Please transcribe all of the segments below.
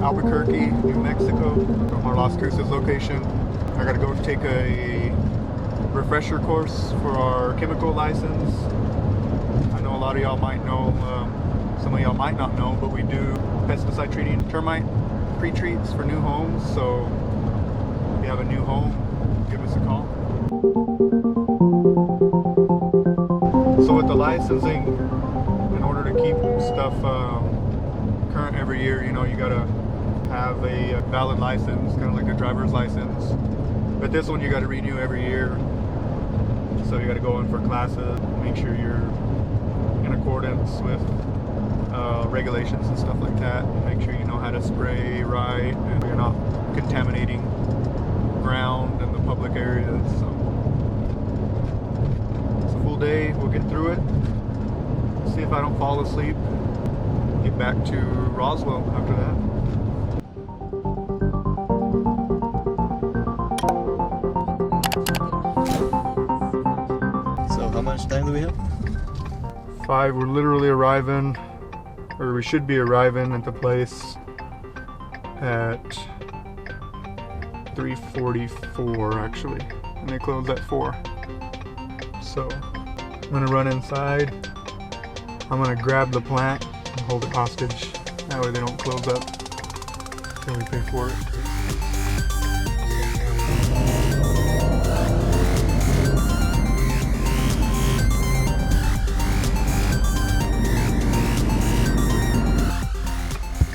Albuquerque, New Mexico, from our Las Cruces location. I gotta go take a refresher course for our chemical license. I know a lot of y'all might know, some of y'all might not know, but we do pesticide treating, termite pre-treats for new homes. So if you have a new home, give us a call. So with the licensing, in order to keep stuff current every year, you know, you gotta have a valid license, kind of like a driver's license. But this one you gotta renew every year. So you gotta go in for classes, make sure you're in accordance with regulations and stuff like that. Make sure you know how to spray right and you're not contaminating ground in the public areas. So it's a full day, we'll get through it. See if I don't fall asleep. Get back to Roswell after that. So how much time do we have? 5, we're literally arriving, or we should be arriving at the place at 3:44 actually, and they close at 4. So I'm gonna run inside. I'm gonna grab the plant and hold it hostage. That way they don't close up until we pay for it.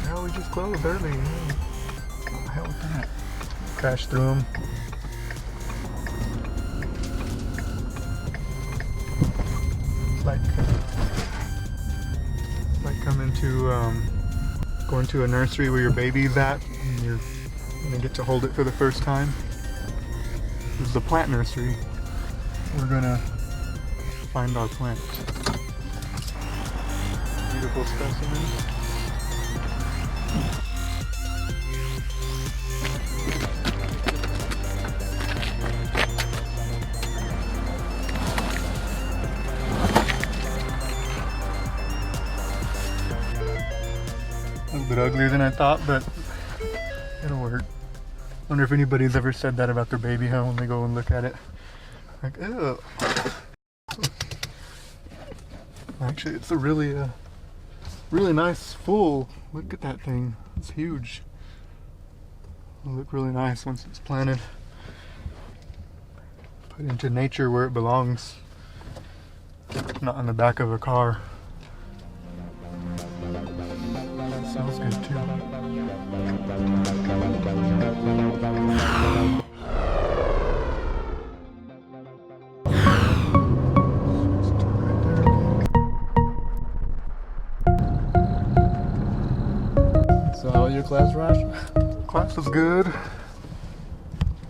No, we just closed early. What the hell was that? Crashed through them. It's like coming to going to a nursery where your baby's at and you're gonna get to hold it for the first time. This is the plant nursery. We're gonna find our plant. Beautiful specimen. A little bit uglier than I thought, but it'll work. Wonder if anybody's ever said that about their baby, huh, when they go and look at it. Like, ew. Actually, it's a really nice full. Look at that thing. It's huge. It'll look really nice once it's planted. Put into nature where it belongs. Not on the back of a car. Smells good too. So how was your class, Raj? Class was good.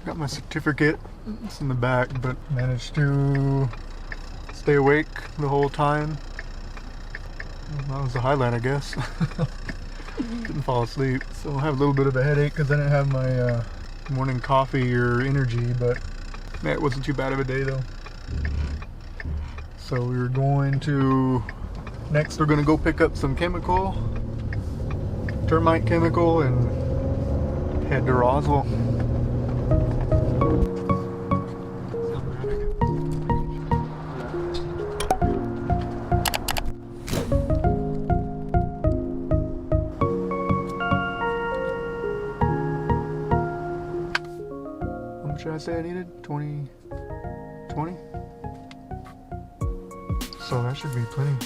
Got my certificate. It's in the back, but managed to stay awake the whole time. That was the highlight, I guess. Didn't fall asleep. So I have a little bit of a headache because I didn't have my morning coffee or energy, but man, it wasn't too bad of a day though. So we were going to, next we're going to go pick up some chemical, termite chemical, and head to Roswell. Should I say I needed? 20? So that should be plenty.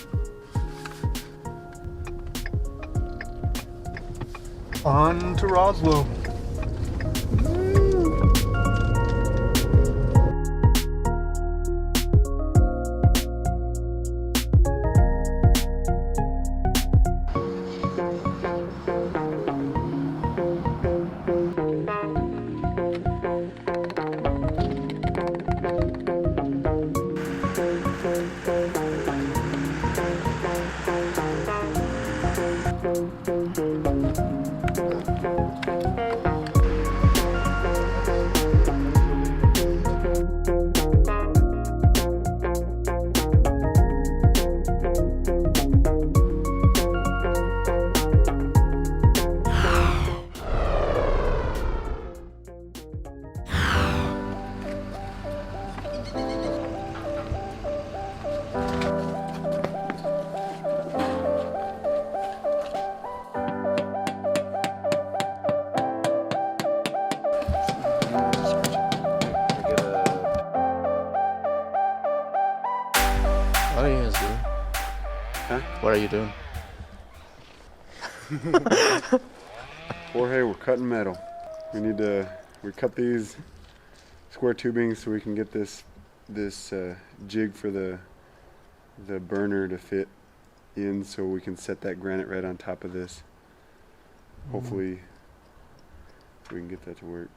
On to Roswell. are you doing? Jorge, we're cutting metal. We cut these square tubing so we can get this jig for the burner to fit in, so we can set that granite right on top of this. Hopefully we can get that to work.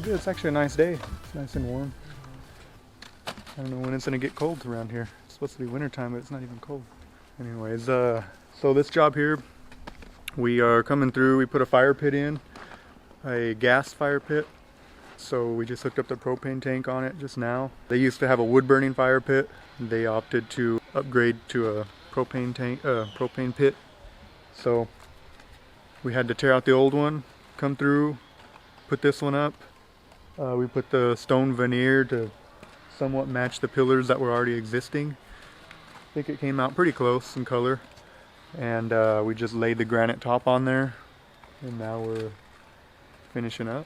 Good. It's actually a nice day. It's nice and warm. I don't know when it's gonna get cold around here. It's supposed to be wintertime, but it's not even cold. Anyways, so this job here, we are coming through. We put a fire pit in, a gas fire pit. So we just hooked up the propane tank on it just now. They used to have a wood burning fire pit. They opted to upgrade to a propane tank, propane pit. So we had to tear out the old one, come through, put this one up. We put the stone veneer to somewhat match the pillars that were already existing. I think it came out pretty close in color. And we just laid the granite top on there. And now we're finishing up.